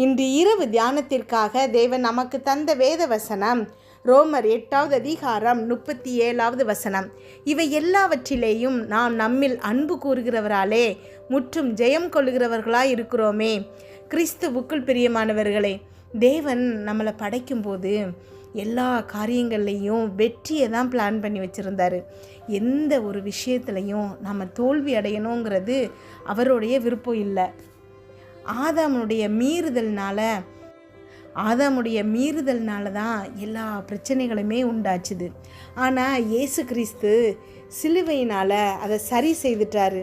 இன்று இரவு தியானத்திற்காக தேவன் நமக்கு தந்த வேத வசனம் ரோமர் 8வது அதிகாரம் 37வது வசனம். இவை எல்லாவற்றிலேயும் நாம் நம்மில் அன்பு கூறுகிறவராலே முற்றும் ஜெயம் கொள்ளுகிறவர்களாய் இருக்கிறோமே. கிறிஸ்துவுக்குள் பிரியமானவர்களே, தேவன் நம்மளை படைக்கும்போது எல்லா காரியங்கள்லேயும் வெற்றியை தான் பிளான் பண்ணி வச்சுருந்தார். எந்த ஒரு விஷயத்துலையும் நம்ம தோல்வி அடையணுங்கிறது அவருடைய விருப்பம் இல்லை. ஆதாமுடைய மீறுதல்னால தான் எல்லா பிரச்சனைகளுமே உண்டாச்சுது. ஆனால் இயேசு கிறிஸ்து சிலுவையினால் அதை சரி செய்துட்டாரு.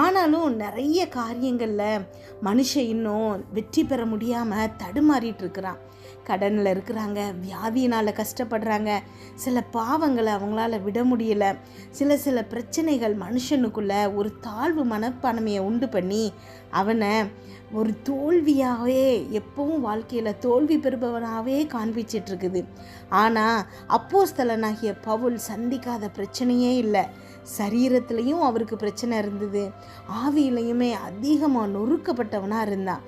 ஆனாலும் நிறைய காரியங்களில் மனுஷன் இன்னும் வெற்றி பெற முடியாமல் தடுமாறிட்டு இருக்கிறான். கடனில் இருக்கிறாங்க, வியாதியினால் கஷ்டப்படுறாங்க, சில பாவங்களை அவங்களால விட முடியலை, சில பிரச்சனைகள் மனுஷனுக்குள்ளே ஒரு தாழ்வு மனப்பான்மையை உண்டு பண்ணி அவனை ஒரு தோல்வியாகவே எப்பவும் வாழ்க்கையில் தோல்வி பெறுபவனாகவே காண்பிச்சிட்ருக்குது. ஆனால் அப்போஸ்தலனாகிய பவுல் சந்திக்காத பிரச்சனையே இல்லை. சரீரத்துலேயும் அவருக்கு பிரச்சனை இருந்தது, ஆவியிலையுமே அதிகமாக நொறுக்கப்பட்டவனாக இருந்தான்.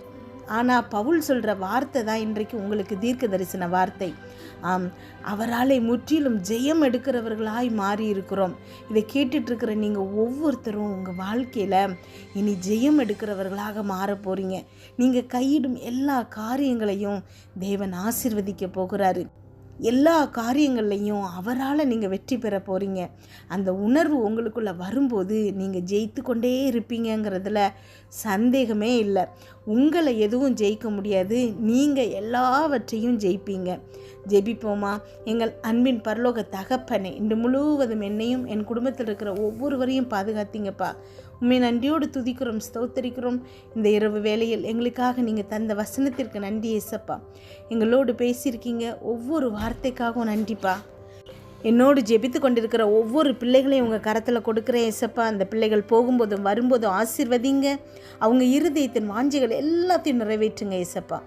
ஆனால் பவுல் சொல்கிற வார்த்தை தான் இன்றைக்கு உங்களுக்கு தீர்க்க தரிசன வார்த்தை. அவரால் முற்றிலும் ஜெயம் எடுக்கிறவர்களாய் மாறி இருக்கிறோம். இதை கேட்டுட்ருக்கிற நீங்கள் ஒவ்வொருத்தரும் உங்கள் வாழ்க்கையில் இனி ஜெயம் எடுக்கிறவர்களாக மாற போகிறீங்க. நீங்கள் கையிடும் எல்லா காரியங்களையும் தேவன் ஆசீர்வதிக்க போகிறாரு. எல்லா காரியங்கள்லையும் அவரால் நீங்கள் வெற்றி பெற போகிறீங்க. அந்த உணர்வு உங்களுக்குள்ளே வரும்போது நீங்கள் ஜெயித்து கொண்டே இருப்பீங்கிறதுல சந்தேகமே இல்லை. உங்களை எதுவும் ஜெயிக்க முடியாது, நீங்கள் எல்லாவற்றையும் ஜெயிப்பீங்க. ஜெபிப்போமா? எங்கள் அன்பின் பரலோக தகப்பனே, இன்று முழுவதும் என்னையும் என் குடும்பத்தில் இருக்கிற ஒவ்வொருவரையும் பாதுகாத்தீங்கப்பா. உண்மை நன்றியோடு துதிக்கிறோம், ஸ்தோத்தரிக்கிறோம். இந்த இரவு வேளையில் எங்களுக்காக நீங்கள் தந்த வசனத்திற்கு நன்றி ஏசப்பா. எங்களோடு பேசியிருக்கீங்க, ஒவ்வொரு வார்த்தைக்காகவும் நன்றிப்பா. என்னோடு ஜெபித்து கொண்டிருக்கிற ஒவ்வொரு பிள்ளைகளையும் உங்கள் கரத்தில் கொடுக்குறேன் ஏசப்பா. அந்த பிள்ளைகள் போகும்போதும் வரும்போதும் ஆசீர்வதிங்க. அவங்க இருதயத்தின் வாஞ்சைகள் எல்லாத்தையும் நிறைவேற்றுங்க ஏசப்பா.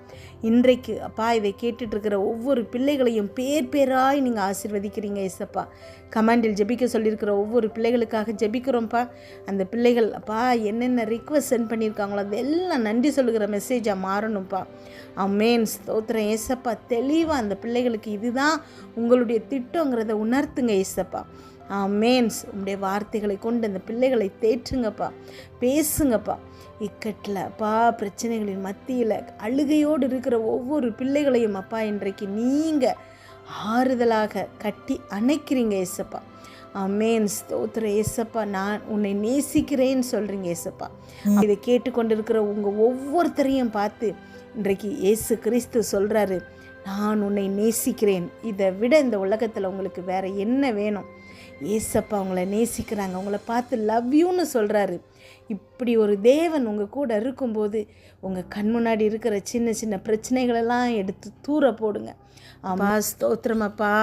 இன்றைக்கு அப்பா இதை கேட்டுட்ருக்கிற ஒவ்வொரு பிள்ளைகளையும் பேராய் நீங்கள் ஆசீர்வதிக்கிறீங்க ஏசப்பா. கமாண்டில் ஜெபிக்க சொல்லியிருக்கிற ஒவ்வொரு பிள்ளைகளுக்காக ஜெபிக்கிறோம்ப்பா. அந்த பிள்ளைகள் அப்பா என்னென்ன ரிக்வஸ்ட் சென்ட் பண்ணியிருக்காங்களோ அதெல்லாம் நன்றி சொல்லுகிற மெசேஜாக மாறணும்ப்பா. ஆமென், ஸ்தோத்திரம் ஏசப்பா. தெளிவாக அந்த பிள்ளைகளுக்கு இதுதான் உங்களுடைய திட்டங்கிறத உணர்த்துங்க ஏசப்பா. ஆமென். உங்களுடைய வார்த்தைகளை கொண்டு அந்த பிள்ளைகளை தேற்றுங்கப்பா, பேசுங்கப்பா. இக்கட்டில் அப்பா பிரச்சனைகளின் மத்தியில் அழுகையோடு இருக்கிற ஒவ்வொரு பிள்ளைகளையும் அப்பா இன்றைக்கு நீங்கள் ஆறுதலாக கட்டி அணைக்கிறீங்க ஏசப்பா. ஆமென், ஸ்தோத்திரம் ஏசப்பா. நான் உன்னை நேசிக்கிறேன்னு சொல்கிறீங்க ஏசப்பா. இதை கேட்டுக்கொண்டிருக்கிற உங்கள் ஒவ்வொருத்தரையும் பார்த்து இன்றைக்கு இயேசு கிறிஸ்து சொல்கிறாரு, நான் உன்னை நேசிக்கிறேன். இதை விட இந்த உலகத்தில் உங்களுக்கு வேறு என்ன வேணும்? ஏசப்பா உங்களை நேசிக்கிறாங்க, உங்களை பார்த்து லவ் யூன்னு சொல்கிறாரு. இப்படி ஒரு தேவன் உங்கள் கூட இருக்கும்போது உங்கள் கண் முன்னாடி இருக்கிற சின்ன சின்ன பிரச்சனைகளெல்லாம் எடுத்து தூர போடுங்க. ஆமா, ஸ்தோத்திரம் அப்பா.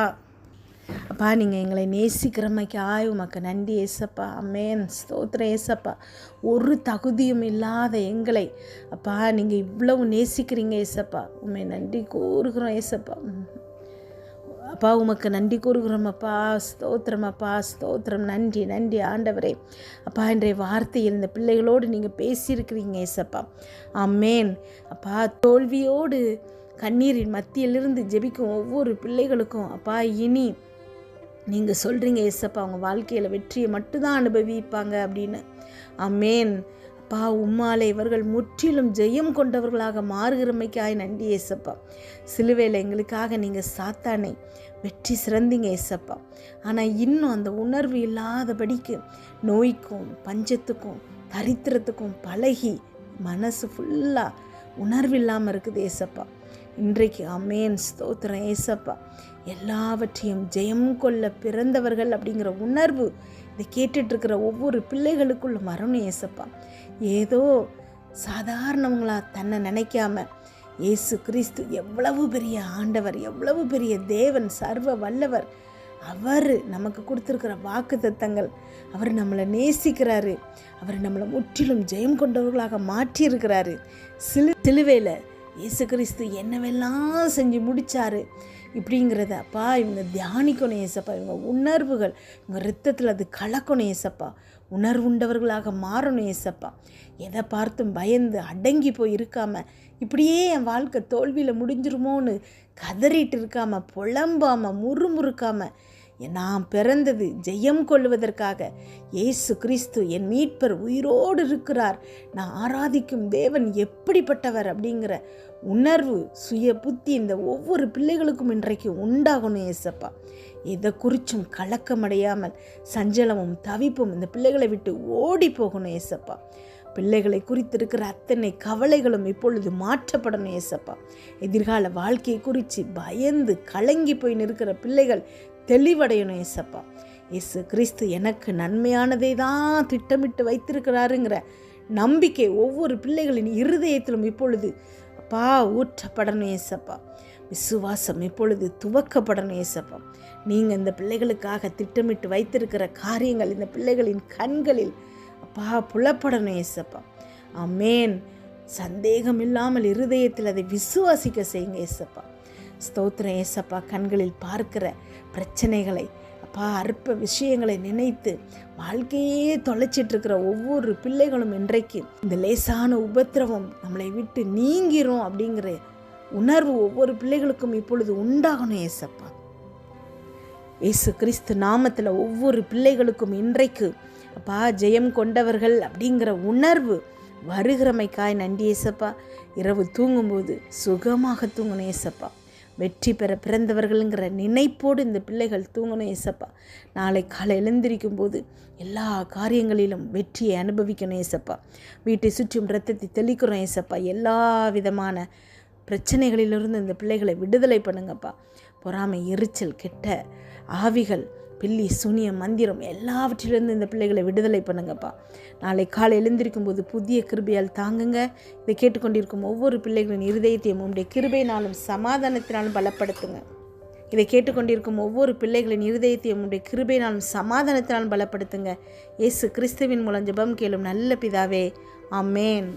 அப்பா நீங்கள் எங்களை நேசிக்கிறமைக்காய் உமக்கு நன்றி ஏசப்பா. ஆமென், ஸ்தோத்திரம் ஏசப்பா. ஒரு தகுதியும் இல்லாத எங்களை அப்பா நீங்கள் இவ்வளவு நேசிக்கிறீங்க ஏசப்பா. உண்மை நன்றி கூறுகிறோம் ஏசப்பா. அப்பா உமக்கு நன்றி கூறுகிறோம் அப்பா. ஸ்தோத்திரம் அப்பா, ஸ்தோத்திரம். நன்றி நன்றி ஆண்டவரே. அப்பா இன்றைய வார்த்தையில் இந்த பிள்ளைகளோடு நீங்கள் பேசியிருக்கிறீங்க ஏசப்பா. ஆமென் அப்பா. தோல்வியோடு கண்ணீரின் மத்தியிலிருந்து ஜெபிக்கும் ஒவ்வொரு பிள்ளைகளுக்கும் அப்பா இனி நீங்கள் சொல்கிறீங்க ஏசப்பா அவங்க வாழ்க்கையில் வெற்றியை மட்டும்தான் அனுபவிப்பாங்க அப்படின்னு. ஆமென் அப்பா. உம்மாலே இவர்கள் முற்றிலும் ஜெயம் கொண்டவர்களாக மாறுகிறமைக்காய் நன்றி ஏசப்பா. சிலுவையில் எங்களுக்காக நீங்கள் சாத்தானை வெற்றி சிறந்தீங்க ஏசப்பா. ஆனால் இன்னும் அந்த உணர்வு இல்லாதபடிக்கு நோய்க்கும் பஞ்சத்துக்கும் தரித்திரத்துக்கும் பழகி மனசு ஃபுல்லாக உணர்வு இல்லாமல் இருக்குது ஏசப்பா. இன்றைக்கு ஆமென், ஸ்தோத்திரம் ஏசப்பா. எல்லாவற்றையும் ஜெயம் கொள்ள பிறந்தவர்கள் அப்படிங்கிற உணர்வு இதை கேட்டுட்ருக்கிற ஒவ்வொரு பிள்ளைகளுக்குள்ள வரணும் ஏசப்பா. ஏதோ சாதாரணவங்களா தன்னை நினைக்காம இயேசு கிறிஸ்து எவ்வளவு பெரிய ஆண்டவர், எவ்வளவு பெரிய தேவன், சர்வ வல்லவர். அவர் நமக்கு கொடுத்துருக்கிற வாக்குத்தத்தங்கள், அவர் நம்மளை நேசிக்கிறாரு, அவர் நம்மளை முற்றிலும் ஜெயம் கொண்டவர்களாக மாற்றியிருக்கிறாரு. சிலுவையில் இயேசு கிறிஸ்து என்னவெல்லாம் செஞ்சு முடித்தாரு இப்படிங்கிறத அப்பா இவங்க தியானிக்கணும் ஏசப்பா. இவங்க உணர்வுகள் இவங்க ரத்தத்தில் அது கலக்கணும் ஏசப்பா. உணர்வுண்டவர்களாக மாறணும் ஏசப்பா. எதை பார்த்தும் பயந்து அடங்கி போய் இருக்காம, இப்படியே என் வாழ்க்கை தோல்வியில் முடிஞ்சிருமோன்னு கதறிட்டு இருக்காம, புலம்பாம, முறுமுறுக்காம, நான் பிறந்தது ஜெயம் கொள்வதற்காக. இயேசு கிறிஸ்து என் மீட்பர் உயிரோடு இருக்கிறார், நான் ஆராதிக்கும் தேவன் எப்படிப்பட்டவர் அப்படிங்கிற உணர்வு, சுய புத்தி இந்த ஒவ்வொரு பிள்ளைகளுக்கும் இன்றைக்கு உண்டாகணும் ஏசப்பா. எதை குறிச்சும் கலக்கமடையாமல் சஞ்சலமும் தவிப்பும் இந்த பிள்ளைகளை விட்டு ஓடி போகணும் ஏசப்பா. பிள்ளைகளை குறித்திருக்கிற அத்தனை கவலைகளும் இப்பொழுது மாற்றப்படணும் ஏசப்பா. எதிர்கால வாழ்க்கையை குறித்து பயந்து கலங்கி போய் நிற்கிற பிள்ளைகள் தெளிவடையணும் ஏசப்பா. இயேசு கிறிஸ்து எனக்கு நன்மையானதை தான் திட்டமிட்டு வைத்திருக்கிறாருங்கிற நம்பிக்கை ஒவ்வொரு பிள்ளைகளின் இருதயத்திலும் இப்பொழுது அப்பா ஊற்றப்படணும் ஏசப்பா. விசுவாசம் இப்பொழுது துவக்கப்படணும் ஏசப்பா. நீங்கள் இந்த பிள்ளைகளுக்காக திட்டமிட்டு வைத்திருக்கிற காரியங்கள் இந்த பிள்ளைகளின் கண்களில் அப்பா புலப்படணும் ஏசப்பா. ஆமேன். சந்தேகம் இல்லாமல் இருதயத்தில் அதை விசுவாசிக்க செய்யுங்க ஏசப்பா. ஸ்தோத்திரம் ஏசப்பா. கண்களில் பார்க்கிற பிரச்சனைகளை அப்பா, அற்ப விஷயங்களை நினைத்து வாழ்க்கையே தொலைச்சிட்ருக்கிற ஒவ்வொரு பிள்ளைகளும் இன்றைக்கு இந்த லேசான உபத்திரவம் நம்மளை விட்டு நீங்கிரும் அப்படிங்கிற உணர்வு ஒவ்வொரு பிள்ளைகளுக்கும் இப்பொழுது உண்டாகணும் ஏசப்பா. இயேசு கிறிஸ்து நாமத்தில் ஒவ்வொரு பிள்ளைகளுக்கும் இன்றைக்கு அப்பா ஜெயம் கொண்டவர்கள் அப்படிங்கிற உணர்வு வருகிறமைக்காய் நன்றி ஏசப்பா. இரவு தூங்கும்போது சுகமாக தூங்கணும் ஏசப்பா. வெற்றி பெற பிறந்தவர்கள்ங்கிற நினைப்போடு இந்த பிள்ளைகள் தூங்கணும் ஏசப்பா. நாளை காலை எழுந்திருக்கும் போது எல்லா காரியங்களிலும் வெற்றியை அனுபவிக்கணும் ஏசப்பா. வீட்டை சுற்றும் இரத்தத்தை தெளிக்கிறோம் ஏசப்பா. எல்லா விதமான பிரச்சனைகளிலிருந்து இந்த பிள்ளைகளை விடுதலை பண்ணுங்கப்பா. பொறாமை, எரிச்சல், கெட்ட ஆவிகள், பில்லி, சூனியம், மந்திரம் எல்லாவற்றிலிருந்து இந்த பிள்ளைகளை விடுதலை பண்ணுங்கப்பா. நாளை காலை எழுந்திருக்கும் போது புதிய கிருபையால் தாங்குங்க. இதை கேட்டுக்கொண்டிருக்கும் ஒவ்வொரு பிள்ளைகளின் இருதயத்தையும் உங்களுடைய கிருபையினாலும் சமாதானத்தினாலும் பலப்படுத்துங்க. இதை கேட்டுக்கொண்டிருக்கும் ஒவ்வொரு பிள்ளைகளின் இருதயத்தையும் உங்களுடைய கிருபையினாலும் சமாதானத்தினாலும் பலப்படுத்துங்க. இயேசு கிறிஸ்துவின் மூலம் ஜெபம் கேளும் நல்ல பிதாவே, ஆமேன்.